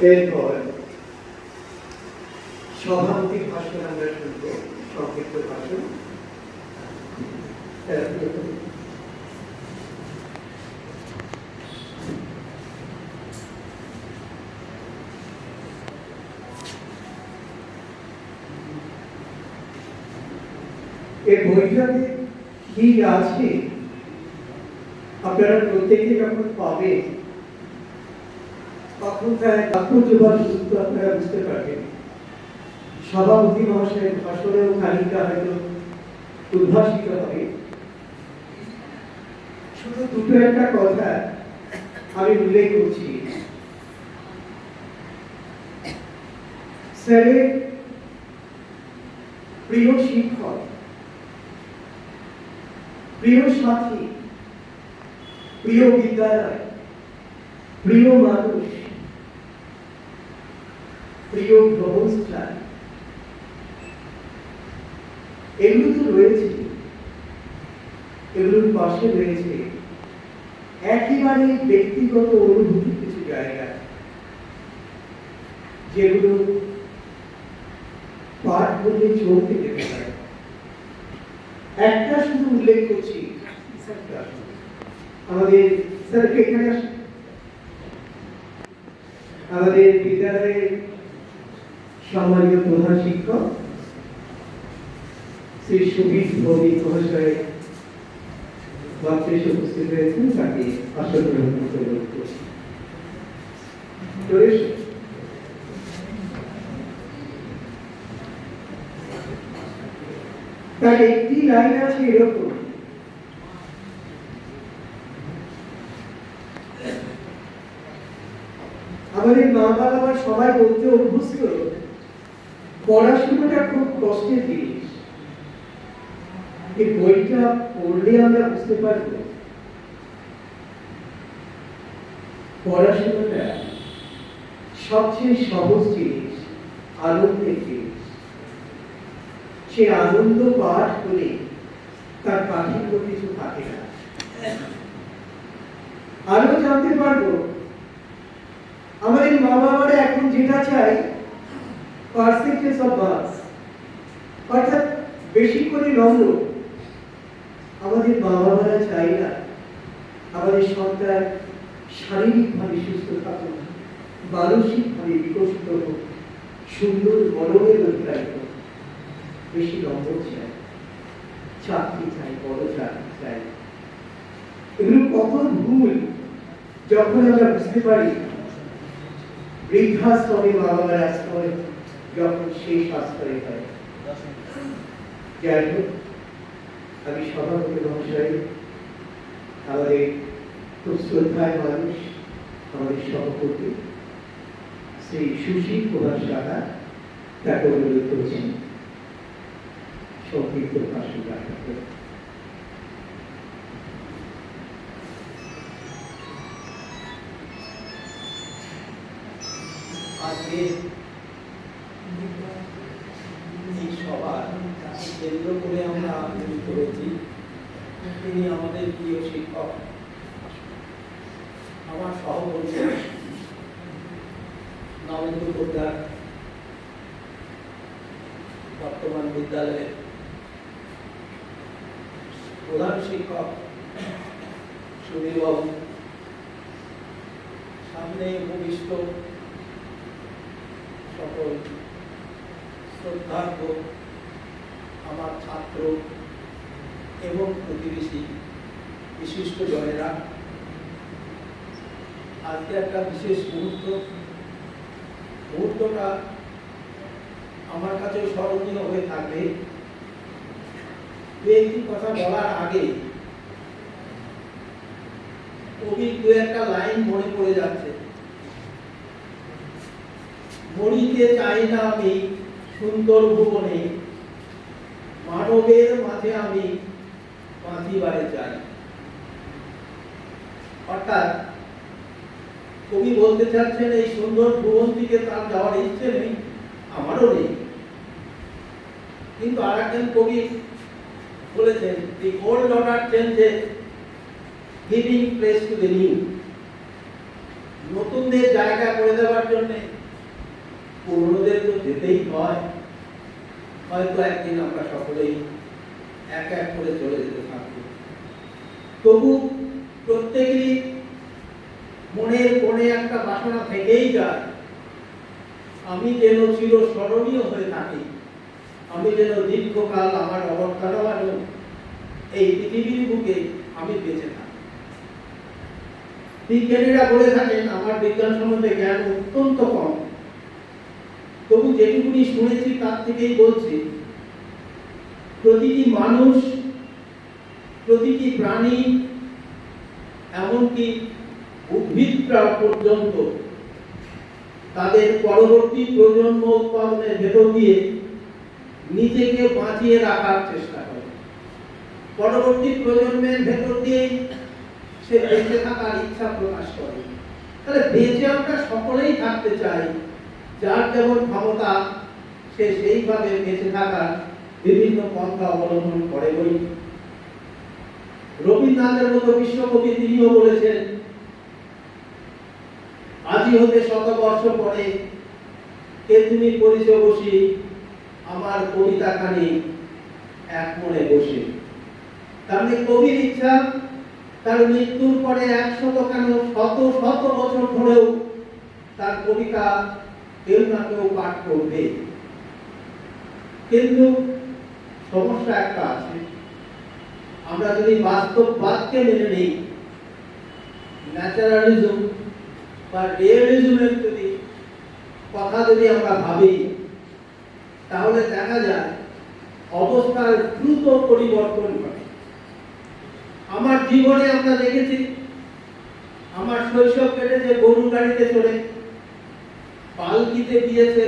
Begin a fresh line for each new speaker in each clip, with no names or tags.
এরপর সভাপতির ভাষণ আমরা শুনব, সংক্ষিপ্ত ভাষণ। এই বইটাতে কি আছে আপনারা প্রত্যেকে যখন পাবেন তখন তার তাৎপর্যবান সূত্র আপনারা বুঝতে পারবেন। সভাপতি মহাশয়ের ভাষণেও খানিকটা হয়তো উদ্ভাসিত হবে। শুধু দুটো একটা কথা আমি উল্লেখ করছি। স্যারের প্রিয় শিক্ষক, প্রিয় সাথী, প্রিয় বিদ্যালয়, প্রিয় মানুষ, প্রিয় ভ্রমণস্থান, এগুলো তো রয়েছে। এগুলোর পাশে রয়েছে একেবারে ব্যক্তিগত অনুভূতির কিছু জায়গা, যেগুলো পাঠ করলে চলতে যেতে পারে। একটা শুধু উল্লেখ করছি, আমাদের স্যারকে এখানে আসেন। আমাদের বিদ্যালয়ের সম্মানীয় প্রধান শিক্ষক শ্রী সুবীর ভৌমিক মহাশয় বাচ্চায় উপস্থিত হয়েছেন, তাকে আসন গ্রহণ করতে অনুরোধ করছি। তার একটি লাইন আছে এরকম: আমাদের মা বাবা সবাই বলতে অভ্যস্ত পড়াশোনাটা খুব কষ্টের জিনিস। এই বইটা পড়লে আমরা বুঝতে পারব পড়াশোনাটা সবচেয়ে সহজ জিনিস, আনন্দের জিনিস। সে আনন্দ পাঠ করে তার কাঠিন্য কিছু থাকে না। আরো জানতে পারবো আমাদের মা বাবারা এখন যেটা চাই পার্সেন্টেজ অফ মার্কস, অর্থাৎ বেশি করে নম্বর। আমাদের মা বাবারা চাই না আমাদের সন্তান শারীরিকভাবে সুস্থ থাকুক, মানসিকভাবে বিকশিত হোক, সুন্দর মননের অধিকারী হোক। বেশি নম্বর চাই, চাকরি চাই, বড় চাকরি চাই। এগুলো কত ভুল যখন আমরা বুঝতে পারি। বৃদ্ধাশ্রমে মা বাবার আশ্রয় যখন শেষ আশ্রয় হয়। যাই হোক, আমি সভাপতি মহাশয়, আমাদের খুব শ্রদ্ধায় মানুষ, আমাদের সভাপতি শ্রী সুশীল কুমার সাহা, তাকে অনুরোধ করছি সংক্ষিপ্ত ভাষণ রাখতে।
আজকে এই সভা কেন্দ্র করে আমরা মিলিত হয়েছি। তিনি আমাদের প্রিয় শিক্ষক, আমার সহকর্মী নবেন্দু পোদ্দার, বর্তমান বিদ্যালয়ের প্রধান শিক্ষক সুবীরবাবু, সামনে উপবিষ্ট সকল শ্রদ্ধার্ঘ আমার ছাত্র এবং প্রতিবেশী বিশিষ্ট জনেরা, আজকে একটা বিশেষ মুহূর্তটা আমার কাছে স্মরণীয় হয়ে থাকবে। দু একটি কথা বলার আগে কবির দু একটা লাইন মনে পড়ে যাচ্ছে। মরিতে চাই না আমি সুন্দর ভুবনে, মানবের মাঝে আমি বাঁচিবারে চাই। অর্থাৎ কবি বলতে চাচ্ছেন এই সুন্দর ভুবন দিকে তার যাওয়ার ইচ্ছে নেই, আমারও নেই। কিন্তু আর একজন কবি বলেছেন, the old order changes, giving place to the new. নতুনদের জায়গা করে দেওয়ার জন্য পুরনোদের তো যেতেই হয়। হয়তো একদিন আমরা সকলেই এক এক করে চলে যেতে থাকবো। তবু প্রত্যেকেরই মনের কোণে একটা বাসনা থেকেই যায়, আমি যেন চিরস্মরণীয় হয়ে থাকি, আমি যেন দীর্ঘকাল আমার অবর্তমানে এই পৃথিবীর বুকে আমি বেঁচে থাকি। বিজ্ঞানীরা বলে থাকেন আমার বিজ্ঞান সম্বন্ধে জ্ঞান অত্যন্ত কম, তবু যেটুকুনি শুনেছি তার থেকেই বলছি, প্রতিটি মানুষ, প্রতিটি প্রাণী, এমনকি উদ্ভিদরা পর্যন্ত তাদের পরবর্তী প্রজন্ম উৎপাদনের ভেতর দিয়ে নিজেকে বাঁচিয়ে রাখার চেষ্টা করে। পরবর্তী প্রজন্মের ভেতর দিয়ে সে বেঁচে থাকার ইচ্ছা প্রকাশ করে। তাহলে বেঁচে আমরা সকলেই থাকতে চাই, যার যেমন ক্ষমতা সে সেইভাবে বেঁচে থাকার বিভিন্ন পন্থা অবলম্বন করে বই। রবীন্দ্রনাথের মতো বিশ্বকবি তিনিও বলেছেন, আজি হতে শতবর্ষ পরে কে তুমি করিছ বসি আমার কবিতাখানি এক মনে বসে। তার মানে কবির ইচ্ছা তার মৃত্যুর পরে 100 কেন শত শত বছর ধরেও তার কবিতা কেউ না কেউ পাঠ করবে। কিন্তু সমস্যা একটা আছে, আমরা যদি বাস্তববাদকে মেনে নিই, ন্যাচারালিজম বা রিয়েলিজমের যদি কথা যদি আমরা ভাবি, তাহলে দেখা যায় অবস্থার দ্রুত পরিবর্তন ঘটে। আমার জীবনে আমরা দেখেছি, আমার শৈশব কেটেছে গরু গাড়িতে চড়ে, পালকিতে গিয়েছে,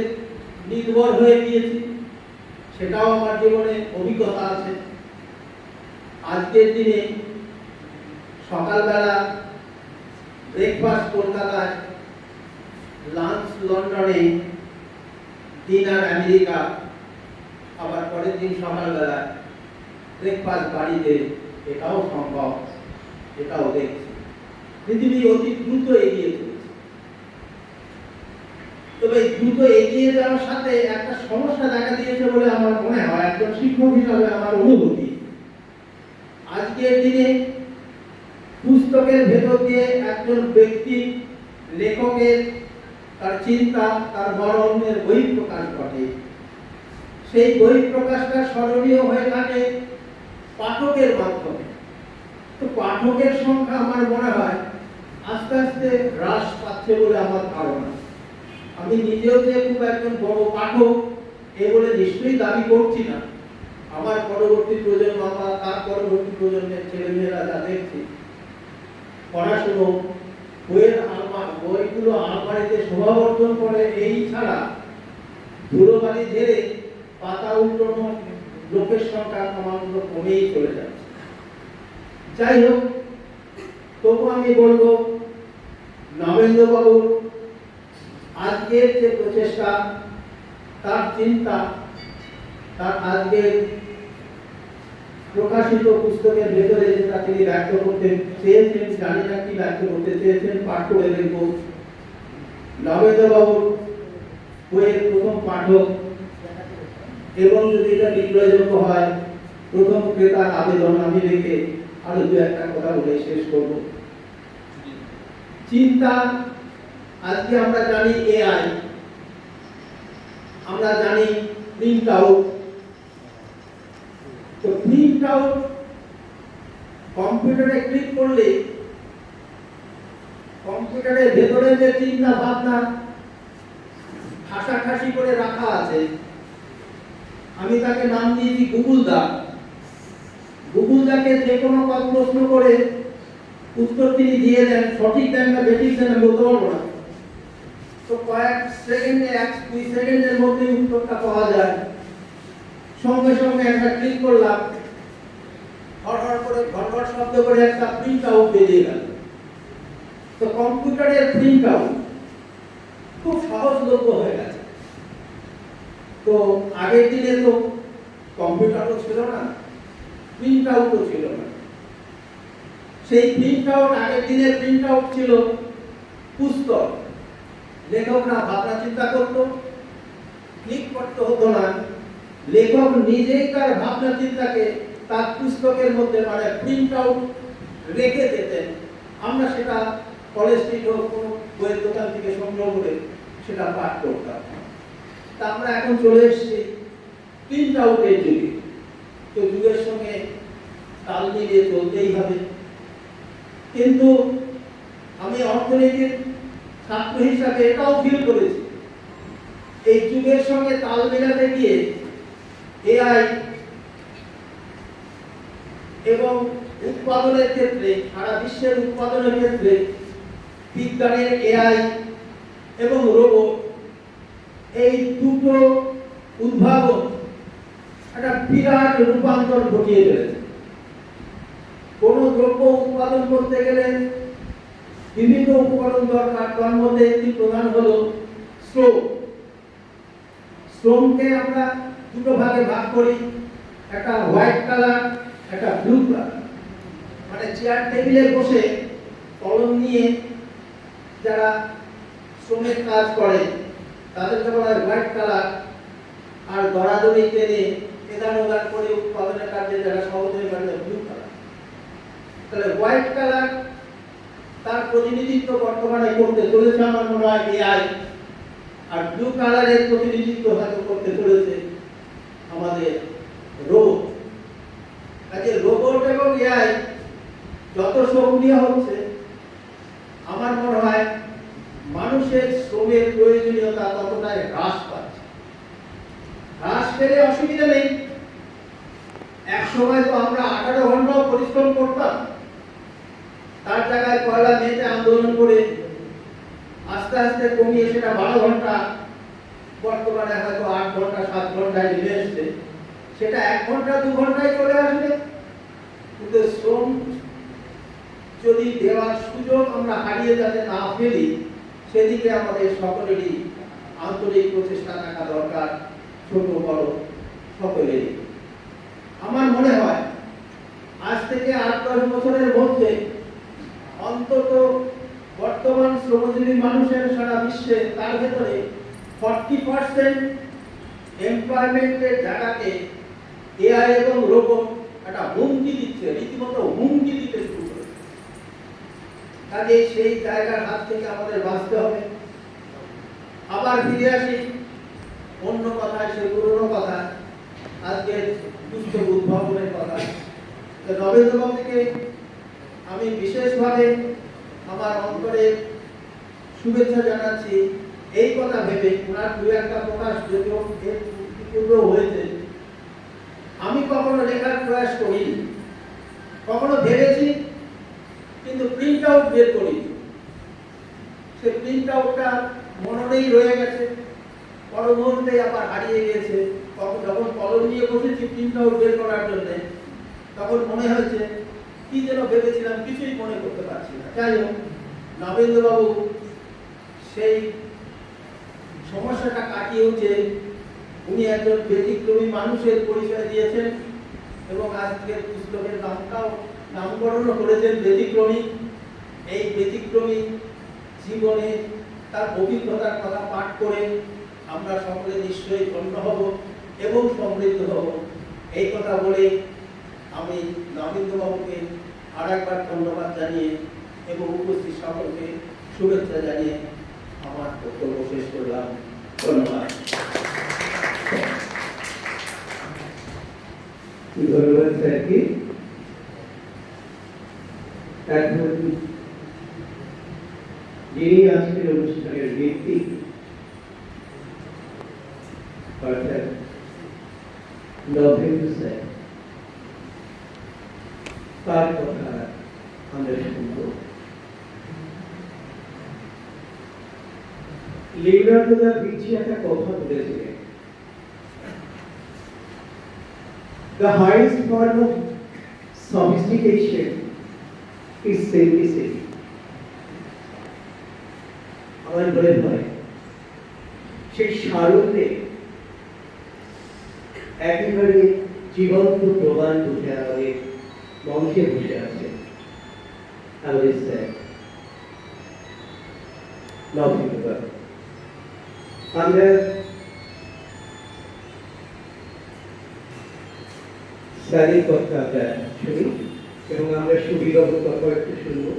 নির্ভর হয়ে গিয়েছি, সেটাও আমার জীবনে অভিজ্ঞতা আছে। আজকের দিনে সকালবেলা ব্রেকফাস্ট কলকাতায়, লাঞ্চ লন্ডনে, ডিনার আমেরিকা, আবার পরের দিন সকালবেলা ব্রেকফাস্ট বাড়িতে, এটাও সম্ভব, এটাও দেখছি। পৃথিবী অতি দ্রুত এগিয়ে চলেছে। তবে দ্রুত এগিয়ে যাওয়ার সাথে একটা সমস্যা দেখা দিয়েছে বলে আমার মনে হয়, একজন শিক্ষক হিসাবে আমার অনুভূতি। আজকের দিনে পুস্তকের ভেতর দিয়ে একজন ব্যক্তি, লেখকের তার চিন্তা, তার বরণের বহিঃপ্রকাশ ঘটে। সেই বহিঃপ্রকাশটা স্মরণীয় হয়ে থাকে পাঠকের মাধ্যমে। তো পাঠকের সংখ্যা আমার মনে হয় আস্তে আস্তে হ্রাস পাচ্ছে বলে আমার ধারণা। আমি নিজেও যে খুব একজন বড় পাঠক এ বলে নিশ্চয়ই দাবি করছি না। আমার পরবর্তী প্রজন্ম বা তার পরবর্তী প্রজন্মের ছেলেমেয়েরা যা দেখছি, পড়াশুনো, বইগুলো আলমারিতে শোভাবর্ধন করে, এই ছাড়া ধুলোবালি ঝেড়ে পাতা উল্টানো লোকের সংখ্যা ক্রমাগত কমেই চলে যাচ্ছে। যাই হোক, তবু আমি বলবো নবেন্দ্রবাবুর আজকের যে প্রচেষ্টা, তার চিন্তা, তার আজকের প্রকাশিত পুস্তকের ভেতরে যেটা তিনি ব্যক্ত করতে চেয়েছেন, জানি না কি ব্যক্ত করতে চেয়েছেন, পাঠ করে দেখব। নবেন্দ্রবাবুর বইয়ের প্রথম পাঠক, এবং যদি এটা বিক্রয়যোগ্য হয়, প্রথম ক্রেতার আবেদন আমি রেখে আরো দু একটা কথা বলে শেষ করব। চিন্তা, আজকে আমরা জানি এআই, আমরা জানি প্রিন্ট আউট। তো প্রিন্ট আউট কম্পিউটারে ক্লিক করলে কম্পিউটারের ভেতরে যে চিন্তা ভাবনা ঠাসাঠাসি করে রাখা আছে, আমি তাকে নাম দিয়েছি গুগল দা। গুগল দাকে যে কোনো প্রশ্ন করে উত্তর তিনি দিয়ে দেন, সঠিক দেন না বেঠিক দেন আমি বলতে পারবো না। তো কয়েক সেকেন্ডে, 1-2 সেকেন্ডের মধ্যে উত্তরটা পাওয়া যায়। সঙ্গে সঙ্গে একটা ক্লিক করলাম, হড়হড় করে ঘড়ঘড় শব্দ করে একটা প্রিন্ট আউট বেরিয়ে গেল। তো কম্পিউটারের প্রিন্ট আউট খুব সহজলভ্য হয়ে গেছে। তো আগের দিনে তো কম্পিউটারও ছিল না, প্রিন্ট আউটও ছিল না। সেই প্রিন্ট আউট, আগের দিনের প্রিন্ট আউট ছিল পুস্তক, লেখকরা ভাবনা চিন্তা করতো, ক্লিক করতে হতো না, লেখক নিজেই তার ভাবনা চিন্তাকে তার পুস্তকের মধ্যে মানে প্রিন্ট আউট রেখে যেতেন। আমরা সেটা কলেজ স্ট্রিট হোক কোনো বইয়ের দোকান থেকে সংগ্রহ করে সেটা পাঠ করতাম। তা আমরা এখন চলে এসেছি প্রিন্ট আউটের যুগে। তো যুগের সঙ্গে তাল মিলিয়ে চলতেই হবে। কিন্তু আমি অর্থনীতির ছাত্র হিসাবে এটাও ফিল করেছি, এই যুগের সঙ্গে তাল মেলাতে গিয়ে এআই এবং উৎপাদনের ক্ষেত্রে, সারা বিশ্বের উৎপাদনের ক্ষেত্রে বিজ্ঞানের এআই এবং রোবট, এই দুটো উদ্ভাবন একটা বিরাট রূপান্তর ঘটিয়ে ফেলেছে। কোন দ্রব্য উৎপাদন করতে গেলে বিভিন্ন উপকরণ দরকার, তার মধ্যে একটি প্রধান হলো শ্রম। শ্রমকে আমরা দুটো ভাগে ভাগ করি, একটা হোয়াইট কালার, একটা ব্লু কালার। মানে চেয়ার টেবিলে বসে কলম নিয়ে যারা শ্রমের কাজ করে তাদেরকে বলা হয় হোয়াইট কালার, আর দরাদরি টেনে এদান ওদান করে উৎপাদনের কাজে যারা সহযোগী করে ব্লু কালার। তাহলে হোয়াইট কালার তার প্রতিনিধিত্ব বর্তমানে করতে চলেছে আমার মনে হয় এআই, আর ব্লু কালারের প্রতিনিধিত্ব হয়তো করতে চলেছে আমাদের রোবট। কাজে রোবট এবং এআই যত সক্রিয় হচ্ছে আমার মনে হয় মানুষের শ্রমের প্রয়োজনীয়তা ততটাই হ্রাস পাচ্ছে। হ্রাস পেলে অসুবিধা নেই, এক সময় তো আমরা 18 ঘন্টাও পরিশ্রম করতাম, তার জায়গায় 1 মেতে আন্দোলন করে আস্তে আস্তে কমিয়ে সেটা 12 ঘন্টা, বর্তমানে হয়তো 8 ঘন্টা 7 ঘন্টায় নেমে এসছে। সেটা 1 ঘন্টা 2 ঘন্টায় চলে আসবে। কিন্তু শ্রম যদি দেওয়ার সুযোগ আমরা হারিয়ে যাতে না ফেলি, সেদিকে আমাদের সকলেরই আন্তরিক প্রচেষ্টা থাকা দরকার, ছোট বড় সকলেরই। আমার মনে হয় আজ থেকে 8-10 বছরের মধ্যে অন্তত বর্তমান শ্রমজীবী মানুষের সারা বিশ্বে তার ভেতরে 40% এমপ্লয়মেন্টের জায়গাকে এআই এবং রোবট একটা হুমকি দিচ্ছে, রীতিমতো হুমকি দিতে শুরু করেছে। কাজে সেই জায়গার হাত থেকে আমাদের বাঁচতে হবে। আবার ফিরে আসি অন্য কথায়, সেই পুরনো কথা, আজকে পুস্তক উদ্ভাবনের কথা। নবেন্দ্রবাবুকে আমি বিশেষভাবে আমার অন্তরে শুভেচ্ছা জানাচ্ছি এই কথা ভেবে। ওনার দু একটা প্রকাশ যদিও পূর্ব হয়েছে, আমি কখনো লেখার প্রয়াস করিনি, কখনো ভেবেছি কিন্তু প্রিন্ট আউট বের করিনি। সে প্রিন্ট আউটটা মনেই রয়ে গেছে, পর মুহূর্তে আবার হারিয়ে গেছে। যখন কলম নিয়ে বসেছি প্রিন্ট আউট বের করার জন্য, তখন মনে হয়েছে কি যেন ভেবেছিলাম, কিছুই মনে করতে পারছি না। যাই হোক, নবেন্দ্রবাবু সেই সমস্যাটা কাটিয়ে উঠে উনি একজন ব্যতিক্রমী মানুষের পরিচয় দিয়েছেন এবং আজকের পুস্তকের নামকরণও করেছেন ব্যতিক্রমী। এই ব্যতিক্রমী জীবনে তার অভিজ্ঞতার কথা পাঠ করে আমরা সকলে নিশ্চয়ই ধন্য হব এবং সমৃদ্ধ হব। এই কথা বলে আমি নবেন্দ্রবাবুকে আরেকবার ধন্যবাদ জানিয়ে এবং উপস্থিত সকলকে শুভেচ্ছা জানিয়ে আমার বক্তব্য শেষ করলাম। ধন্যবাদ।
ধন্যবাদ স্যারকে। এখন যিনি আজকের অনুষ্ঠানের ব্যক্তি, অর্থাৎ নবেন্দ্র স্যার, তার কথা আমরা শুনব। লিওনার্দো দা ভিঞ্চি একটা কথা বলেছিলেন, the highest form of sophistication is simplicity. আমার মনে হয় সেই সারণ্যে একেবারে জীবন্ত প্রমাণ বসে আমাদের মঞ্চে বসে আছে আমাদের স্যার। লৌকিকতা। আমরা স্যারের কথা আমরা শুনি এবং আমরা সুবিরোধ কথা একটু শুনবো।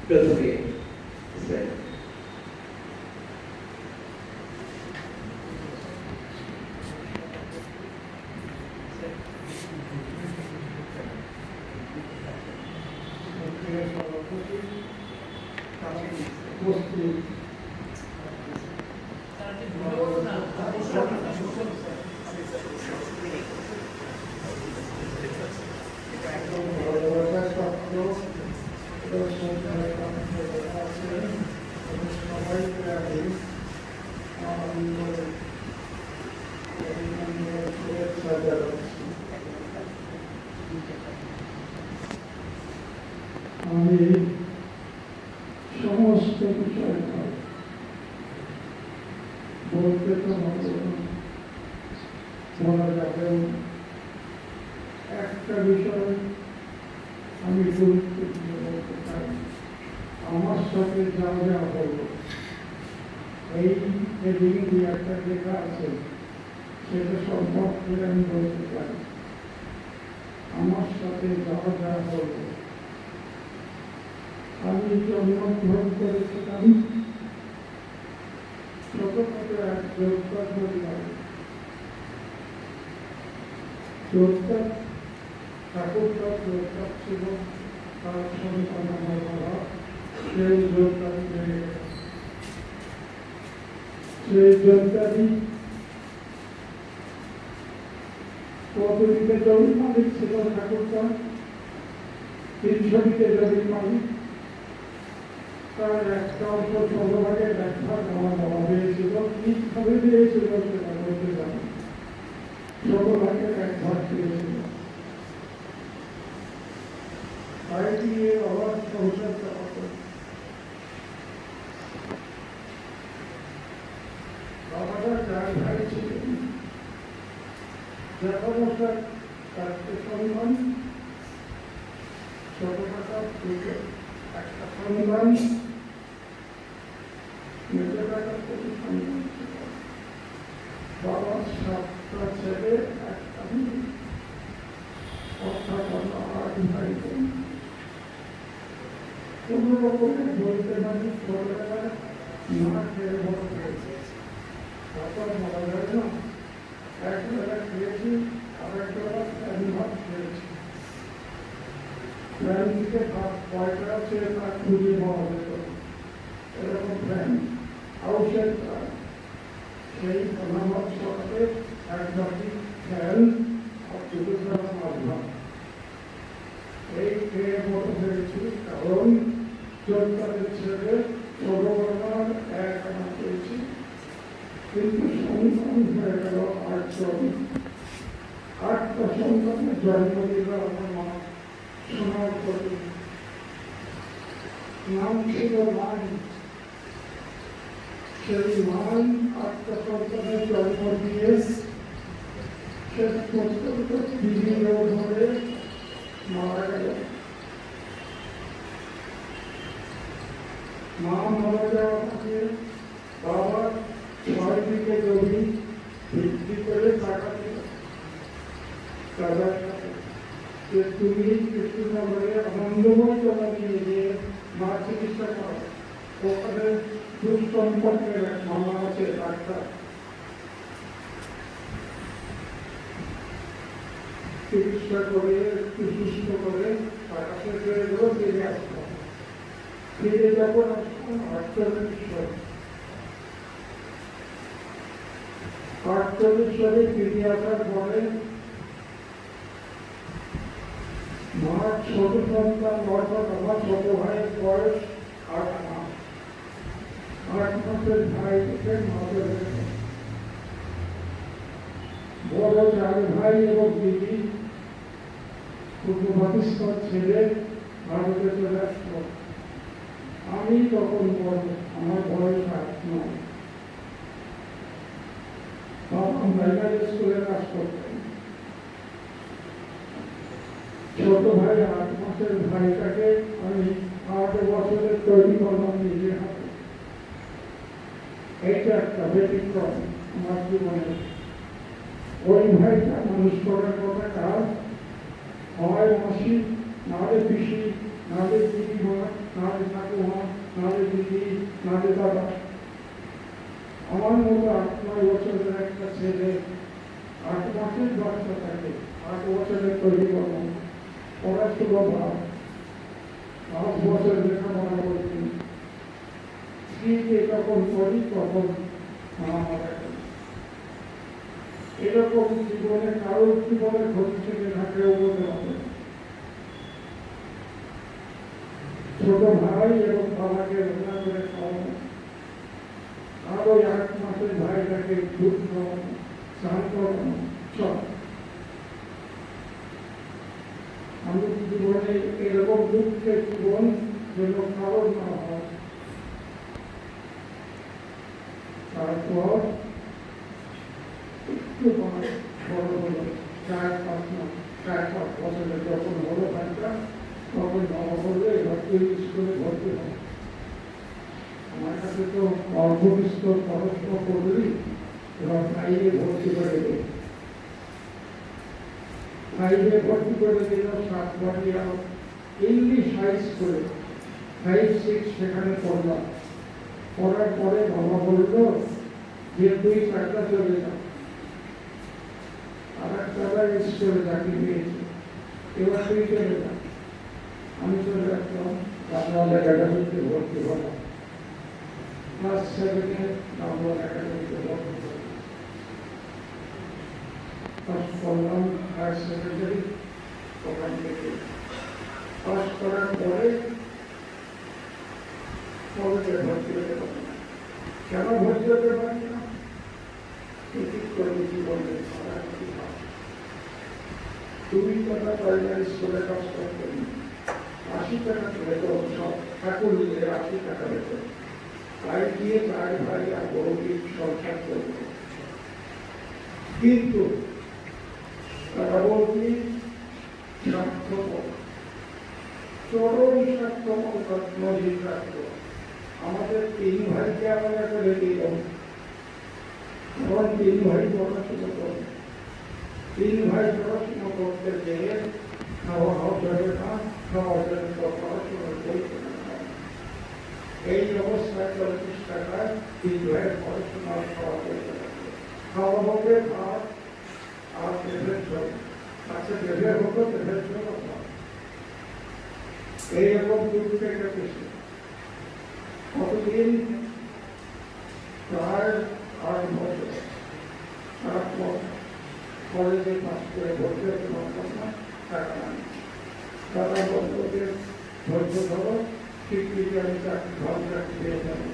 প্রথমে স্যার।
আমি সমস্ত বিষয় বলতে তো বলা যাবে, একটা বিষয় আমি গুরুত্ব দিয়ে বলতে চাই। আমার সাথে যা যা হলো, এই একটা লেখা আছে, সেটা সম্পর্কে আমি বলতে চাই। আমার সাথে যা যা হলো, আমি জন্মগ্রহণ করেছিলাম ছোটখাটো এক যোদ্ধা পরিবারে। যোদ্ধা ঠাকুরটা যোদ্ধা ছিল, তার সন্তান আমার বাবা, সেই যোদ্ধাটি বেড়ে গেল। সেই যোদ্ধাটি কতদিকে জমির মালিক ছিল ঠাকুরটা, 300 বিঘে জমির মালিক। তার একটা অল্প ছোটভাগে ব্যাখ্যা দেওয়া হয়েছিল, কিভাবে দিয়েছিল সেটা বলতে জানো। ছোটভাগে এক ভাগ দিয়েছিল, তাই দিয়ে আবার সংসার চালাতো। বাবাটা 4 ভাই ছিলেন, জ্যাঠামশাই 4টে সন্তান, ছোট কাকা 2টো, একটা সন্তান, মেজো কাকা 2টো সন্তান ছিল। বাবার 7টা ছেলে, একটা মেয়ে, অর্থাৎ আমরা 8 ভাই বোন। কোন রকমের বলতে পারি ছোটবেলায় না খেয়ে বড় হয়েছে, তারপর বলা যায় না, একবেলা খেয়েছি, আর একবেলা ফ্যান ভাত খেয়েছি। ফ্যান থেকে ভাত কয়টা আছে তা খুঁজে পাওয়া যেত, এরকম ফ্যান আউশের প্রাণ। সেই ধন্যবাদ সরকারে এক বাটি ফ্যান আর 2 গ্রাম মাছ ভাত, এই খেয়ে বড় হয়েছি। কারণ যোদ্ধাদের ছেলে ছোটবেলার এক আনা পেয়েছি, কিন্তু সন্তান হয়ে গেল 8 জন। 8টা সন্তানের জন্ম দিল আমার মা সোনার প্রতি, নাম ছিল মান। সেই মান 8টা সন্তানের জন্ম দিয়ে শেষ পর্যন্ত বিভিন্ন ধরে মারা গেল। মা মারা যাওয়া থেকে বাবা 6 বিঘে জমি বিক্রি করে টাকা দিল দাদার কাছে, যে তুমি কৃষ্ণনগরে আনন্দময় জমা নিয়ে গিয়ে মা চিকিৎসা করো। ওখানে দুঃসম্পর্কের এক মামা আছে ডাক্তার, চিকিৎসা করে একটু সুস্থ করে টাকা শেষ হয়ে গেল, ফিরে আসলাম। ফিরে যখন আসলাম 48 সালে ফিরে আসার পরে মার ছোট সন্তান অর্থাৎ আমার ছোট ভাইয়ের বয়স 8 মাস। 8 মাসের ভাই থেকে মাদের বড় 4 ভাই এবং দিদি পূর্ব পাকিস্তান ছেড়ে ভারতে চলে আসলো। আমি তখন বড়, আমার বয়স 8 নয়। বাবা প্রাইমারি স্কুলে কাজ করতেন। ছোট ভাই 8 মাসের ভাইটাকে আমি 8 বছরের তৈরি করলাম নিজের হাতে। এইটা একটা ব্যতিক্রম আমার জীবনে। ওই ভাইটা মানুষ করার কথা কাজ হয় মাসি, নাহলে পিসি, নাহলে দিদিমা, নাহলে ঠাকুমা, নাহলে দিদি, নাহলে দাদা। আমার মতো 8-9 বছরের একটা ছেলে 8 মাসের বাচ্চা থাকে, 8 বছরের তৈরি করবো পড়াশুনো ভাব 5 বছর লেখাপড়া করছি। স্ত্রীকে যখন করি তখন মা মারা গেল। এরকম জীবনে কারোর জীবনে ক্ষতি থেকে থাকলেও বলতে হবে। ছোট ভাই এবং বাবাকে রান্না করে খাওয়ানো, আর ওই 8 মাসের ভাইটাকে দুধ খাওয়ানো, স্নান করানো, সব। আমি জীবনে এরকম দুঃখের জীবন যেন কারোর না হয়। তারপর একটু বড় হলো, 4-5 বছরের যখন হলো ভাইটা, তখন বাবা বললো এবার তুই স্কুলে ভর্তি হয়। আমার কাছে তো অল্প বিস্তর পড়াশোনা করলি, এবার 5-এ ভর্তি করে দেবে। 5-এ ভর্তি করে দিল। 7 বছর ইংলিশ হাই স্কুলে 5-6 সেখানে পড়লাম। পড়ার পরে বাবা বলল যে তুই চাকরা চলে যা, আর একটা স্কুলে চাকরি পেয়েছি, এবার তুই চলে যা। আমি চলে আসলাম রামলাল একাডেমিতে ভর্তি হলাম। ক্লাস 7-এ রামলাল একাডেমিতে ভর্তি হলাম। পাস করলাম হায়ার সেকেন্ডারি, ওখান থেকে পাস করার পরে কলেজে ভর্তি হতে পারলাম। কেন ভর্তি হতে পারি না? ঠিক করে জীবনে 2 টাকা প্রাইমারি স্কুলে কাজ করতেন, 80 টাকা বেতন, সব ঠাকুর নিয়ে 80 টাকা বেতন। তাই দিয়ে 4 ভাই আর বড়দের সংসার করত। কিন্তু তারা বলতে স্বার্থপর, চরম স্বার্থপর নজির রাখত। আমাদের 3 ভাইকে আমরা করে দিল, এখন 3 ভাই পড়াশোনা করে। 3 ভাই পড়াশোনা করতে গিয়ে খাওয়া যাবে না, খাওয়া যাবে না, পড়াশোনা করতে না। এই অবস্থায় 40 টাকায় 3 ভাইয়ের পড়াশোনা খাওয়া করতে থাকে। খাওয়া হবে ভাত আর পেঁপের ঝোল, আচ্ছা পেঁপে হতো পেঁপের ঝোল। এইরকম দুঃখে কেটেছে কতদিন, প্রায় 8 বছর। তারপর কলেজে পাস করে ভর্তি হতে পারতাম না, টাকা নাই। টাকা বন্ধুকে ধৈর্য ধরো, স্বীকৃতি আমি চাকরি ভালো চাকরি পেয়ে যাবো।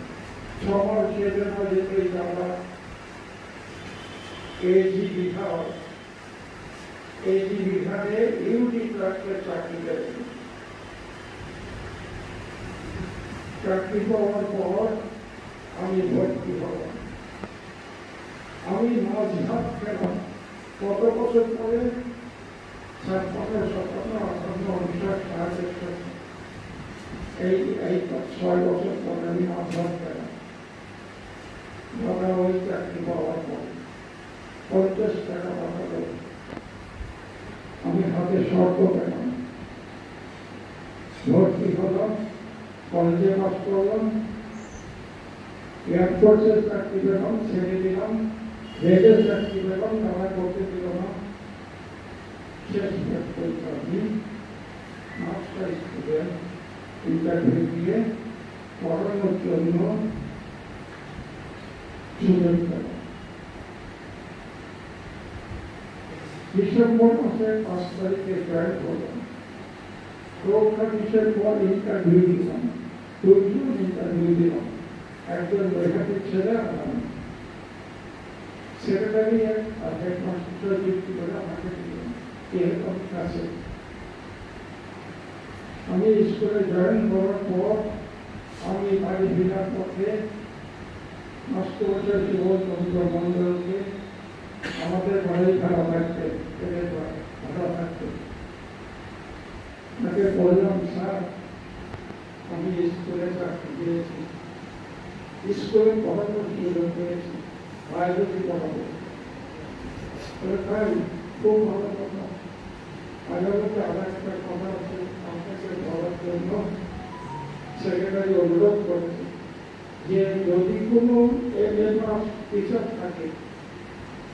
6 মাস সেজন্য যেতেই আমরা এজি বিভাগে ইউটি ক্লার্কের চাকরি পেয়েছি। চাকরি পাওয়ার পর আমি ভর্তি হলাম। আমি মাঝহাত পেলাম কত বছর পরে, 56, 57, 58, 59, এই 6 বছর পরে আমি মাঝহাত পেলাম। ধরা ওই চাকরি পাওয়ার পর 50 টাকা পাঠালো, আমি হাতে শর্ত পেলাম। ভর্তি হলাম, কলেজে পাস করলাম, এয়ারফোর্সের চাকরি পেলাম, ছেড়ে দিলাম। রেলের চাকরি পেলাম, তারা করতে দিল না। শেষ পর্যন্ত আমি মাস্টার স্টুডেন্ট ইন্টারভিউ দিয়ে পড়ানোর জন্য সুযোগ পেলাম। ডিসেম্বর মাসের 5 তারিখে জয়েন করলাম। প্রোগ্রামিশের পর ইন্টারভিউ দিলাম, 2 জন ইন্টারভিউ দিলাম, একজন লেখাটির ছেলে আর আমি। সেক্রেটারি আর হেডমাস্টার যুক্তি করে আমাকে দিলেন এরকম কাছে। আমি স্কুলে জয়েন করার পর আমি বাড়ি ফেরার পথে মাস্টার জীবনচন্দ্র মন্ডলকে আমাদের বাড়ি ভাড়া থাকতে ভাড়া থাকতে তাকে বললাম, স্যার আমি স্কুলে চাকরি পেয়েছি, স্কুলে পড়ানোর সুযোগ পেয়েছি, বায়োলজি পড়াবো। তাই খুব ভালো কথা। আগামীতে আর একটা কথা আছে, আপনাকে বলার জন্য সেক্রেটারি অনুরোধ করেছে যে যদি কোনো এমএস টিচার থাকে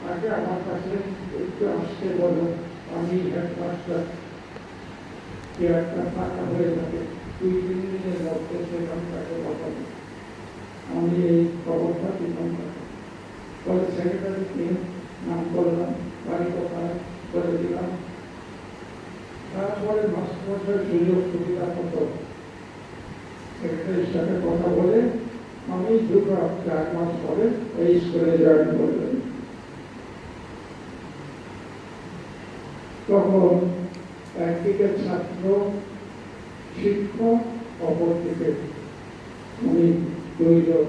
তাকে আমার কাছে একটু আসতে বলো, আমি হেডমাস্টার কে একটা ফাঁকা হয়ে যাবে, 2-3 দিনের মধ্যে সেখান তাকে বসাবো। আমি এই খবরটা দিলাম তাকে। পরে সেক্রেটারিকে নাম করলাম, বাড়ি কোথায় করে দিলাম। তারপরে মাস্টারমশাই সুযোগ সুবিধা মতো সেক্রেটারির সাথে কথা বলে আমি 2-4 মাস পরে এই স্কুলে জয়েন করলাম। তখন একদিকে ছাত্র শিক্ষক, অপরদিকে আমি দুইজন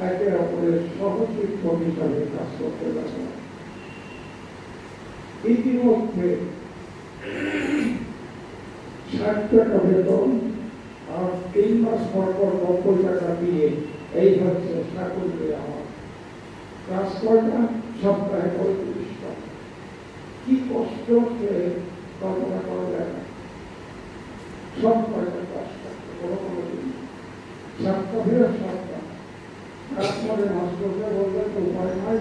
একে অপরের সহশিক্ষক হিসাবে কাজ করতে লাগলাম। ইতিমধ্যে 60 টাকা বেতন আর 3 মাস পর 90 টাকা দিয়ে এই হচ্ছে চাকুরি আমার। কাজ কয়টা? সপ্তাহে 35টা। কি কষ্ট সে কল্পনা করা যায় না। সব কয়টা কাজ করতে কোনো দিন 7টা ফেরত 7টা। তারপরে মাস্টারকে বললেন তো উপায় নাই,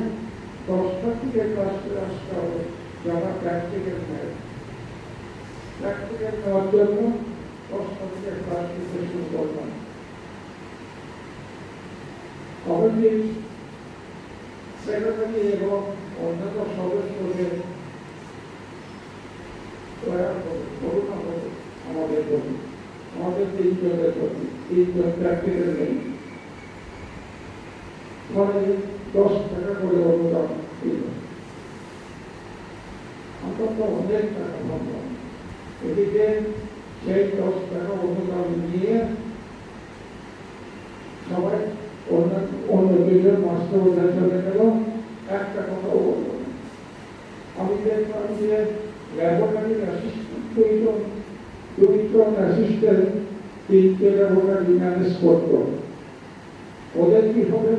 10টা থেকে ক্লাস করে আসতে হবে, যারা প্র্যাকটিক্যাল নেয়। প্র্যাকটিক্যাল নেওয়ার জন্য 10টা থেকে ক্লাস করতে শুরু করলাম। অবশ্যই সেক্রেটারি এবং অন্যান্য সদস্যদের করুণা হবে আমাদের প্রতি, আমাদের 3 জনের প্রতি। 3 জন প্র্যাকটিক্যাল নেই, ফলে 10 টাকা করে অনুদান দিল। আমরা তো অনেক টাকা ভাবলাম। এদিকে সেই 10 টাকা অনুদান নিয়ে সবাই অন্য 2 মাস্টার ওদের চলে গেল, একটা কথাও বলল না। আমি দেখলাম যে ল্যাবরেটরির অ্যাসিস্ট্যান্ট 2জন অ্যাসিস্ট্যান্ট 3টে ল্যাবরেটরি ম্যানেজ করতো। ওদের কি হবে?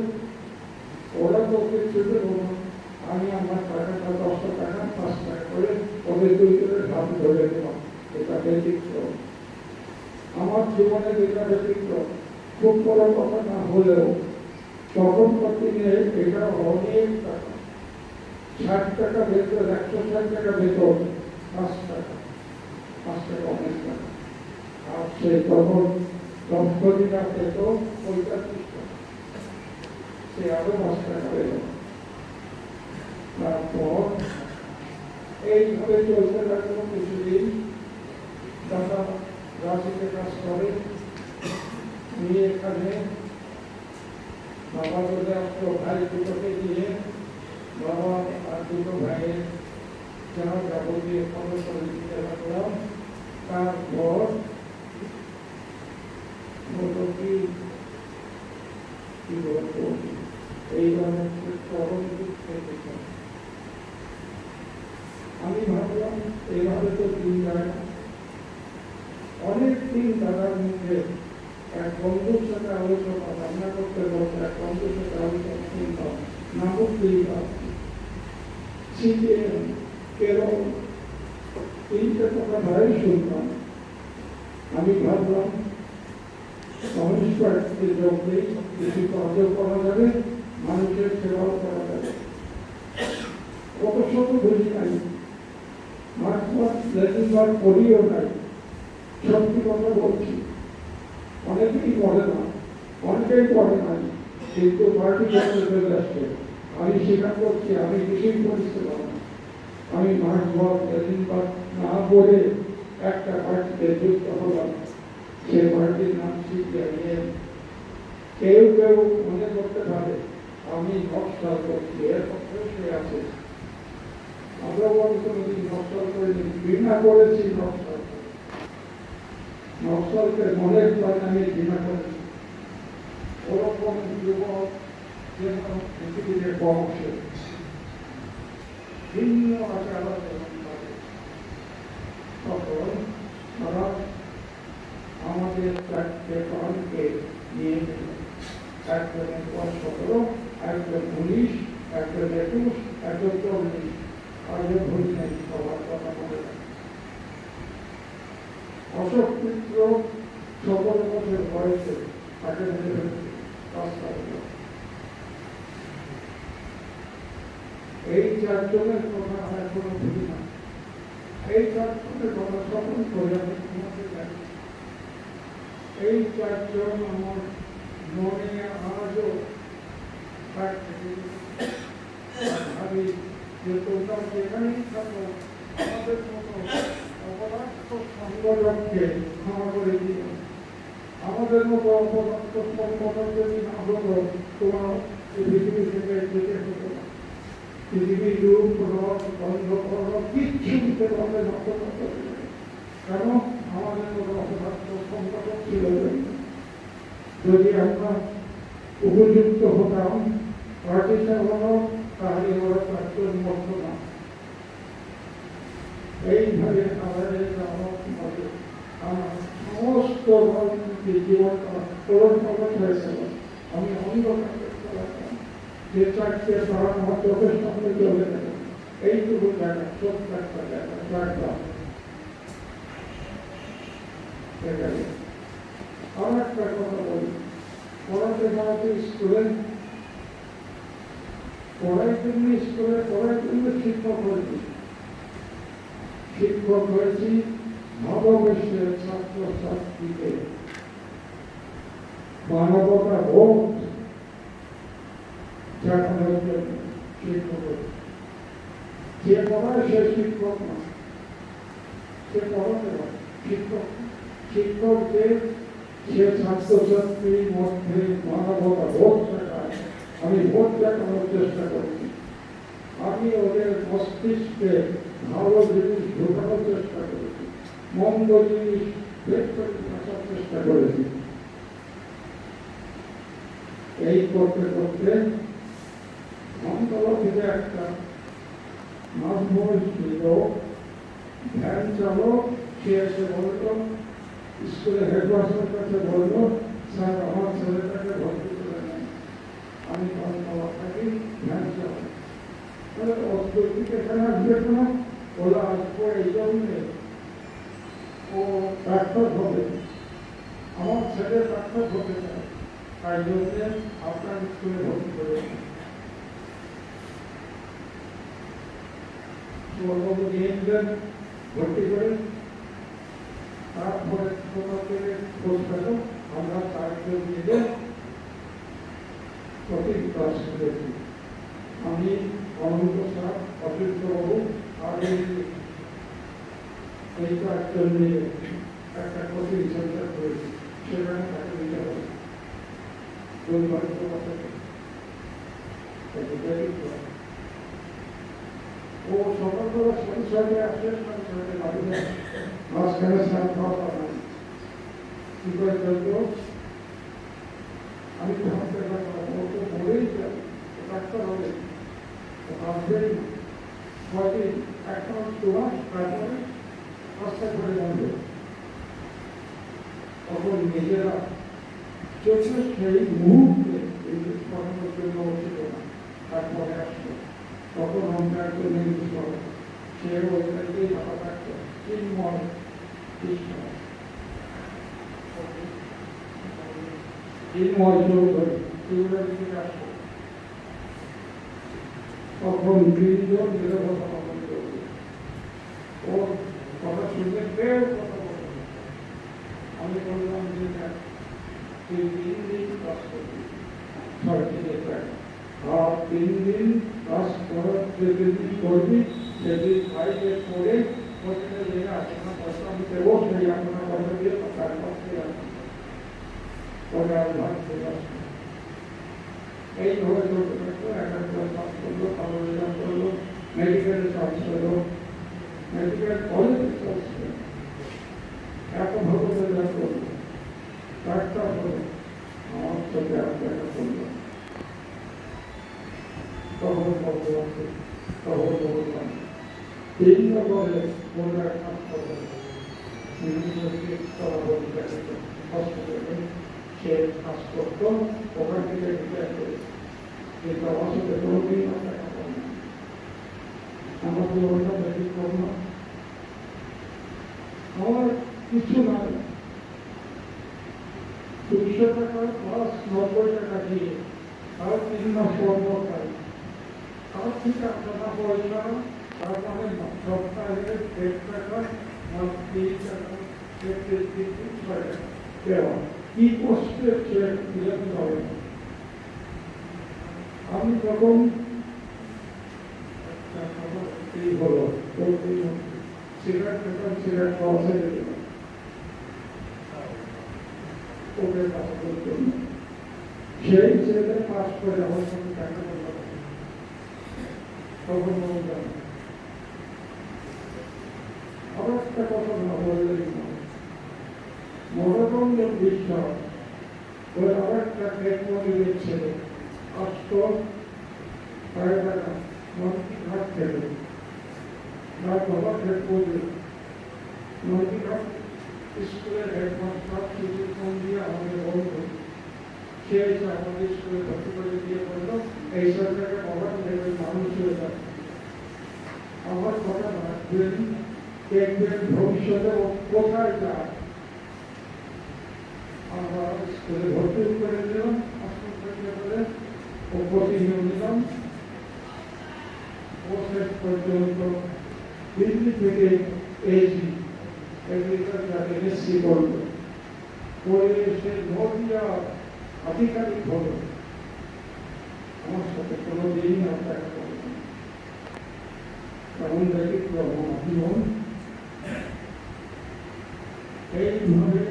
ওরা তো কিছু দেবো না, আমি আমার টাকাটা 10 টাকা 5 টাকা করে ওদের 2জনের হাত ধরে দিলাম। এটা ব্যতিক্রম, আমার জীবনে যেটা ব্যতিক্রম। খুব বড় কথা না হলেও তখনকার দিনে এটা অনেক টাকা। 60 টাকা বেতন, 160 টাকা বেতন, 5 টাকা অনেক টাকা। আর সে তখন 10 দিন বেতন 45 টাকা, সে আরো 5 টাকা পেল। তারপর এইভাবে চলতে লাগলো কিছুদিন। দাদা রাশিতে কাজ করে, নিয়ে এখানে বাবা চলে আসতো, ভাই 2টোকে নিয়ে। বাবা আর 2টো ভাইয়ের যারা যাবতীয় খরচ দিতে লাগলাম। তারপর মোটামুটি এইভাবে চরম দিক থেকে আমি ভাবলাম এইভাবে তো দিন যায় না। অনেক দিন দাদার মুখে এক বন্ধুর সাথে আলোচনা, রান্না করতে বলতে এক বন্ধুর সাথে আলোচনা শুনতাম, না করতেই পারছি। সিপিএম, কেরল, 3টে কথা ভাই শুনতাম। আমি ভাবলাম কমিউনিস্ট পার্টিতে যোগ দিই, কিছু কাজও করা যাবে, মানুষের সেবাও করা যাবে। কত শত বুঝি নাই, মার্ক্সবাদ পড়িও নাই, সত্যি কথা বলছি। অনেকেই পড়ে না, অনেকেই পড়ে নাই, কিন্তু পার্টি চলে আসছে। আমি স্বীকার করছি, আমি কিছুই পড়তে পারি না। আমি মার্ক্সবাদ লেনিনবাদ না পড়ে একটা পার্টিতে যুক্ত হলাম, সে পার্টির নাম সিপিআইএম। কেউ কেউ মনে করতে পারে আমি নকশাল করছি, এর পক্ষে সে আছে। আমরাও আমি কোনোদিন নকশাল করিনি, ঘৃণা করেছি নকশাল। নকশালকে মনের প্রাণে আমি ঘৃণা করেছি। ওরকম যুবক যেন পৃথিবীতে কম আছে, ভিন্ন আচার তখন তারা আমাদের 4টে প্রাণকে নিয়ে গেল। একজনের 17, একজন 19, একজন 21, একজন 40, আজও ভুল নেই সবার কথা মনে রাখে। অশোক মিত্র 17 বছর বয়সে তাকে মেরে রাস্তায় গেল। এই চারজনের কথা আমি এখনো ভুলি না। এই চারজনের কথা স্মরণ করে আমি ঘুমাতে যাই। এই চারজন আমার মনে আজও ভাবি যে তোমরা যেখানেই থাকো আমাদের মতো অপদার্থ সংগঠনকে ক্ষমা করে দিও। আমাদের মতো অপদার্থ সংগঠন যদি না হতো তোমার এই পৃথিবী থেকে যেতে হতো না। পৃথিবীর রূপ রস গন্ধ কিচ্ছু দিতে পারবে না। কেন আমাদের মতো অপদার্থ সংগঠন ছিল। যদি আমরা উপযুক্ত হতাম পার্টিশন হলো তাহলে ওরা চারজন মত না। এইভাবে আমাদের আমার সমস্ত রাজনীতি জীবনটা পরম্পরা হয়েছিল। আমি অন্ধকার দেখতে পারতাম যে চারটে তারা আমার চোখের সামনে চলে গেল। এইটুকু জায়গা ছোট্ট একটা জায়গা চারটা আর একটা কথা বলি, পড়াতে পড়াতে স্কুলে পড়ার জন্য স্কুলে পড়ার জন্য শিক্ষক হয়েছি। শিক্ষক হয়েছি ভালোবেসে ছাত্র ছাত্রীকে মানবতা বোধ দেখানোর জন্য শিক্ষক হয়েছি। যে পড়ায় সে শিক্ষক না, সে পড়াতে পারে শিক্ষক। শিক্ষক সে ছাত্রছাত্রীর মধ্যে মানবতা বোধ শেখায়। আমি বোধ দেখানোর চেষ্টা করছি। আমি ওদের মস্তিষ্কে ভালো জিনিস ঢোকানোর চেষ্টা করেছি, মন্দ জিনিস বের করে আসার চেষ্টা করেছি। এই করতে করতে আমতলা থেকে একটা মাঝবয়সী লোক ভ্যান চালক সে এসে বলতো, স্কুলে হেডমাস্টারের কাছে বললো, স্যার আমার ছেলেটাকে ভর্তি করে নেন। আমি আমতলা থাকি, ভ্যান চালক। তাহলে অদ্বৈতিক এখানে আসবে কেন? ওরা আসবো এই জন্যে ও ডাক্তার হবে, আমার ছেলে ডাক্তার হতে চায়, তাই জন্যে আপনার স্কুলে ভর্তি করে ভর্তি করে। তারপরে তোমাদের খোঁজ পেল, আমরা চারজন মিলে প্রতি ক্লাস করেছি। আমি অনন্ত স্যার, অসিত বাবু আর এই চারজন মিলে একটা কোচিং সেন্টার করেছি। সেখানে তাকে দিতে হবে ও সকালবেলা সাথে আসে, সাথে বাড়ি যায়, মাঝখানে স্নান খাওয়া পাবে কি করে চলতো। আমি ভাবতে পারলাম ও তো বলেই যাবে, ডাক্তার হবে, আসবেই না। কয়দিন, 1 মাস 2 মাস, তারপরে রাস্তা করে যাবে। তখন নিজেরা চোখে সেই মুহূর্তে ইংলিশ পড়ানোর জন্য উচিত না, তারপরে আসলো। তখন আমরা একজন ইংলিশ পড়া, সে ওইটাকেই ভালো থাকতো চিন্ময় কৃষ্ণ, চিন্ময় চৌধুরী, এগুলো দিকে আসতো। তখন 3 জন মিলে কথা বলতে করবে, ওর কথা শুনলে কেউ কথা বলবে না। আমি বললাম যে তুই 3 দিন কাজ করবি, 6 দিনের টাকা, আর 3 দিন কাজ করার যেদিন করবি সেদিন বাইরে করে হোটেলে গিয়ে আপনার পয়সা আমি দেবো, সেই আপনার পয়সা দিয়ে তার কাছ থেকে আসবেন। পরে আর ভাগ চলে আসবে। এইভাবে চলতে থাকলো। 1 ক্লাস পাস করলো, ভালো রেজাল্ট করলো, মেডিকেলে চান্স পেলো, মেডিকেল কলেজে চান্স পেলো, এত ভালো রেজাল্ট করলো, ডাক্তার হলো। আমার চোখে দেখা করলো। তখন বলতে পারছে, তখন বললাম 3 নম্বরে বলে কাজ করবে হসপিটালে, সে কাজ করতো, ওখান থেকে রিটায়ার করেছে, কিন্তু আমার সাথে কোনোদিন দেখা করে না। আমার জীবনটা ব্যতিক্রম না। আমার কিছু নাই, 200 টাকা প্লাস 90 টাকা দিয়ে তার 3 মাস বন্ধ পাই, তার থেকে টাকা পয়সা, তার মানে সপ্তাহে 1.5 টাকা, মাস 3 টাকা, 6 টাকা দেওয়া। কি কষ্টের চেক দিলেন হবে। আমি যখন এই হলো সিগারেট খেতাম, সিগারেট খাওয়া ছেড়ে দিলাম ওদের কাজের জন্য। সেই ছেলে পাস করে আমার সঙ্গে দেখা করলাম, তখন বললাম আবার একটা কথা না বললেই নয়। মনোরঞ্জন বিশ্বাস ওই আবার একটা টেকনোলজির ছেলে আসতো ঘাট থেকে, তার বাবা টেকনোলজি নদীঘাট স্কুলের হেডমাস্টার ছুটির ফোন দিয়ে আমাদের বলতো, সে এসে আমাদের স্কুলে ভর্তি করে দিয়ে বললো এই সরকারের অভাব ভেবে মানুষ হয়ে যাবে। আমার কথা রাখবেন, দেখবেন ভবিষ্যতে ও কোথায় যায়। আমরা স্কুলে ভর্তি করে দিলাম, বলে ও প্রতিনিয়ত নিলাম। ও শেষ পর্যন্ত দিল্লি থেকে এসি এগ্রিকালচার এমএসসি করলো, করে সে নদিয়া আধিকারিক হলো। আমার সাথে কোনো দিন দেখা করে না। তেমন ব্যতিক্রম আমার জীবন। এইভাবে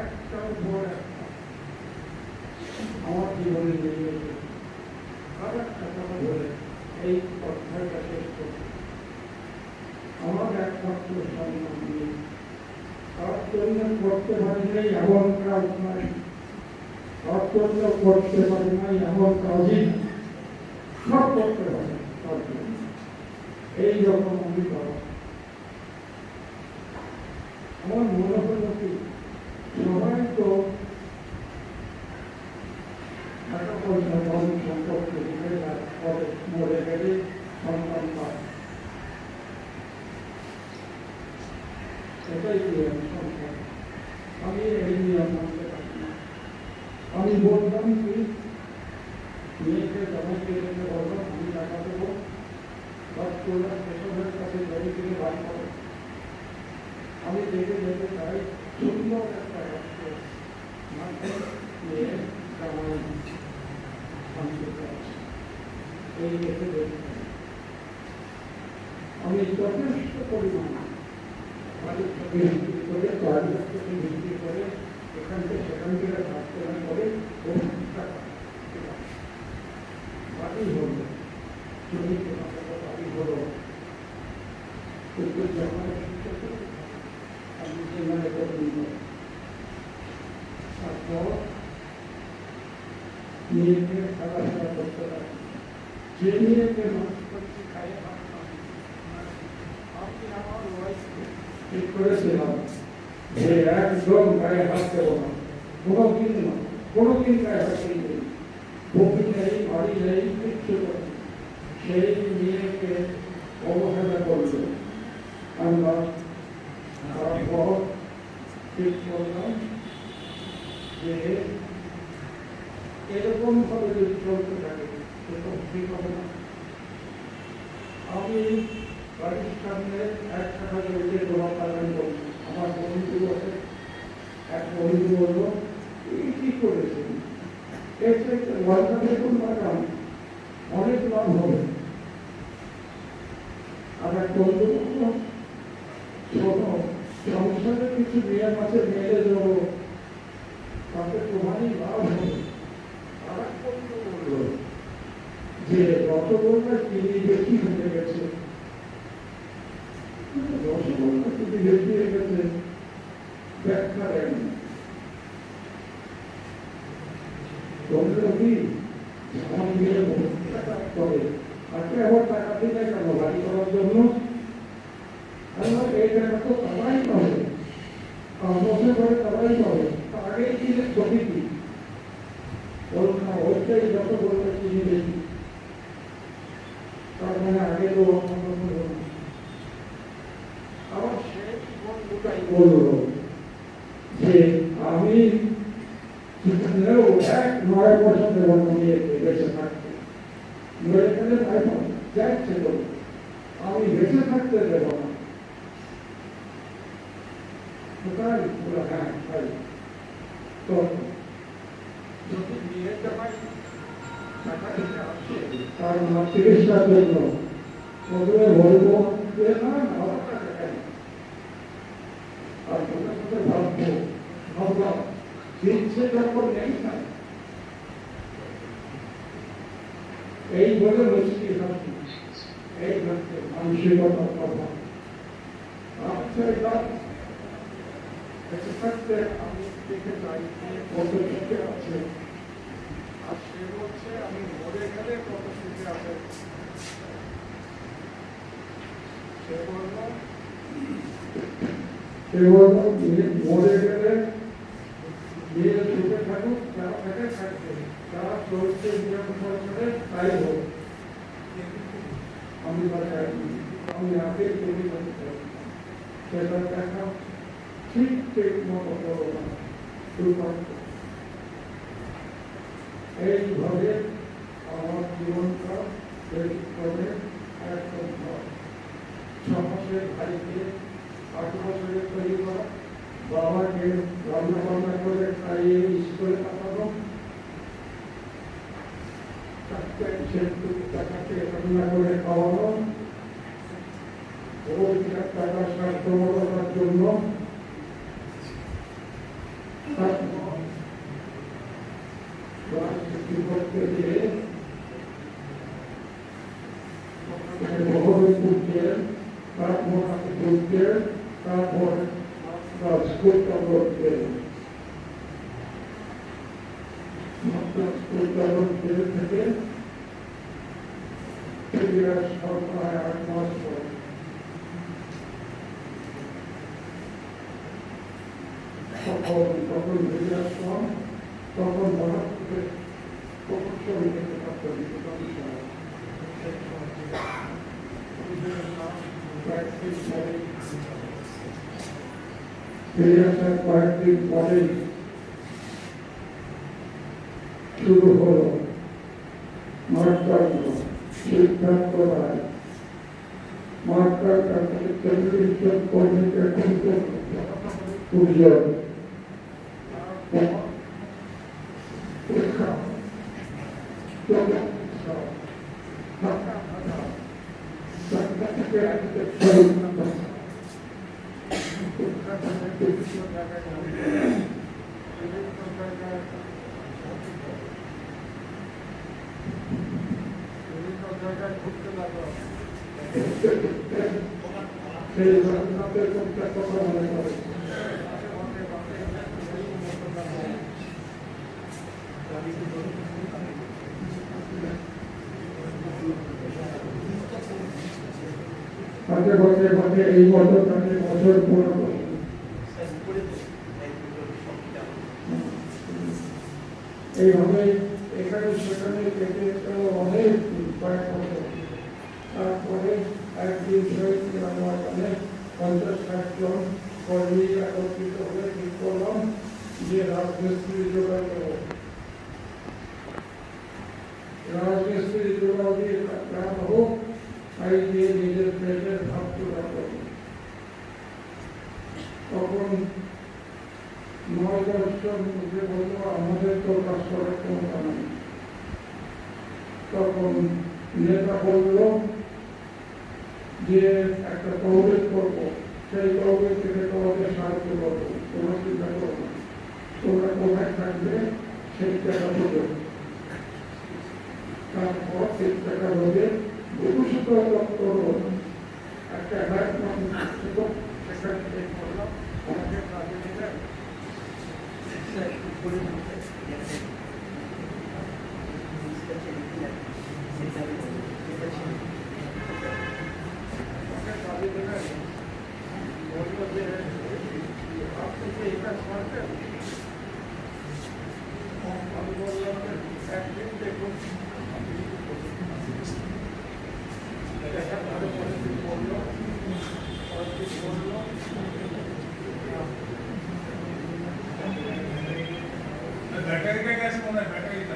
একটার পর একটা আমার জীবনে নিয়ে আর একটা কথা বলে এই অধ্যায়টা শেষ করতে। আমার একমাত্র সম্মান নেই, তার জন্য করতে পারি নাই এমন কাজ নাই, তার জন্য করতে পারি নাই এমন কাজই সব করতে পারি তার জন্য। এই রকম আমি করা আমার মনে হলো কি, সবাই তো টাকা পয়সা ধন সম্পর্কে মরে গেলে সন্তান পায়, এটাই কি আমি সন্তান। আমি এই নিয়ম মানতে পারি না। আমি বললাম কি, মেয়েকে জামাইকে রেখে বললাম আমি টাকা দেবো, স্টেশনের কাছে গাড়ি থেকে বাড়ি করো। আমি দেখে যেতে চাই সুন্দর একটা রাষ্ট্র নিয়ে জামাই এই দেখে দেখতে আমি যথেষ্ট পরিমাণ বাড়ির থেকে বিক্রি করে, চারিদিক থেকে বিক্রি করে, এখান থেকে সেখান থেকে প্রার্থনা করে বাড়ি হলো, জমিতে বাড়ি হলো, কিন্তু জামাই আমি যেখানে তারপর মেয়েকে খেলাধুলা করতে পারি, যে মেয়েকে মানুষ করতে খাইয়ে আমি আমার ওয়াইফকে ঠিক করেছিলাম যে একদম গায়ে হাত দেবো না, কোনোদিন না, কোনোদিন গায়ে হাত নেই, বমি নেই, বাড়ি নেই, কিচ্ছু নেই। সেই মেয়েকে অবহেলা করবে। আমরা তারপর ঠিক করলাম যে এরকম ভাবে যদি চলতে থাকে সেরকম ঠিক হবে না। আমি বাড়ির সামনে 1 টাকা জমিতে জমা পালন করছি। আমার বন্ধু আছে, এক বন্ধু বলল এই কি করেছেন, এর থেকে ওয়ার্ল্ড দেখুন লাগান, অনেক লাভ হবে। আর এক বন্ধু বলল শোনো, সংসারে কিছু নিয়ম আছে, মেয়েদের জন্য তাতে তোমারই লাভ হবে। আর এক বন্ধু বলল যে রসগোল্লা চিনি বেশি হয়ে গেছে, রসগোল্লা চিনি বেশি হয়ে গেছে ব্যাখ্যা দেয়নি। বলল কি আমার মেয়ে টাকা করে, তাকে আবার টাকা দিলে কেন বাড়ি করার জন্য? এই টাকা তো তারাই পাবে, বছর পরে তারাই পাবে, তার আগেই দিলে ক্ষতি কি? আমার শেষ বন্ধুটাই বলল যে আমি সেখানেও 9 বছর দেবো নিয়ে বেঁচে থাকতে মরে গেলে তাই যাচ্ছে বলবো আমি বেঁচে থাকতে দেব না কোথায় পুরো হ্যাঁ তাই তো যদি নিয়ে যাওয়াই টাকা দিতে আসে তার চিকিৎসার জন্য প্রথমে বলবো যে না আমার টাকা কেন আর তোদের সাথে ভাবলাম দিচ্ছে যখন নেই না এই বলে মুশকিল হাসি এই হচ্ছে মানসিকতার কথা আচ্ছা এটা বেঁচে থাকতে আমি দেখে যাই কত সুখে আছে আর সে বলছে আমি মরে গেলে কত সুখে আছে সে বলল মরে গেলে যে সুখে থাকুক তারা থাকে থাকবে তারা চলছে নিয়ম সরকারে তাই হোক আমি আমি আগে তৈরি করতে চাই সেটা দেখা ঠিক ঠিক মতো করবো না এইভাবে আমার জীবনটা তৈরি করে একদম 6 মাসের ভাইকে 8 বছরে তৈরি করা বাবাকে রান্না বান্না করে খাইয়ে স্কুলে পাঠানো টাকাকে রান্না করে খাওয়ানো টাকা স্বাস্থ্যবান জন্য করতে গিয়ে তারপর তারপর স্কুলটা করতে থেকে সরকার 8 মাস পর তখন বেরিয়ে আসলাম তখন ভারতকে প্রকৌশলী থেকে ফিরে আসার কয়েকদিন পরেই শুরু হলো মার্কান্ড সিদ্ধান্ত রায় মার্কান্ড টেলিভিশন কর্মীকে পুজো এই বছর পূর্ণ এইভাবে এখানে সেখানে কেটে অনেক কয়েক বছর তারপরে একদিন শহীদ গ্রামে 50-60 জন কর্মী একত্রিত হয়ে ঠিক করলাম যে রাজমিস্ত্রি জোগাড় করব রাজমিস্ত্রি জোগাড় দিয়ে কাজ হোক তাই দিয়ে নিজের পেটের ভাব জোগাড় করব তখন 9-10 জন উঠে বললো আমাদের তো কাজ করার ক্ষমতা নেই তখন নেতা বলল যে একটা তহবিল করবো সেই তহবিল থেকে তোমাদের সাহায্য করবো তোমরা চিন্তা করবো না তোমরা কোথায় থাকবে সেই টাকা দেবে তারপর সেই টাকা দেবে ভবিষ্যৎ করবো একটা সেখান থেকে করলাম আমাদের কাজে নিলেন একদিন দেখুন
ব্যাটারিটা গেছে মনে হয়, ব্যাটারিটা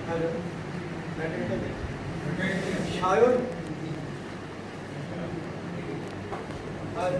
হ্যালো
ব্যাটারিটা
সায়ন আর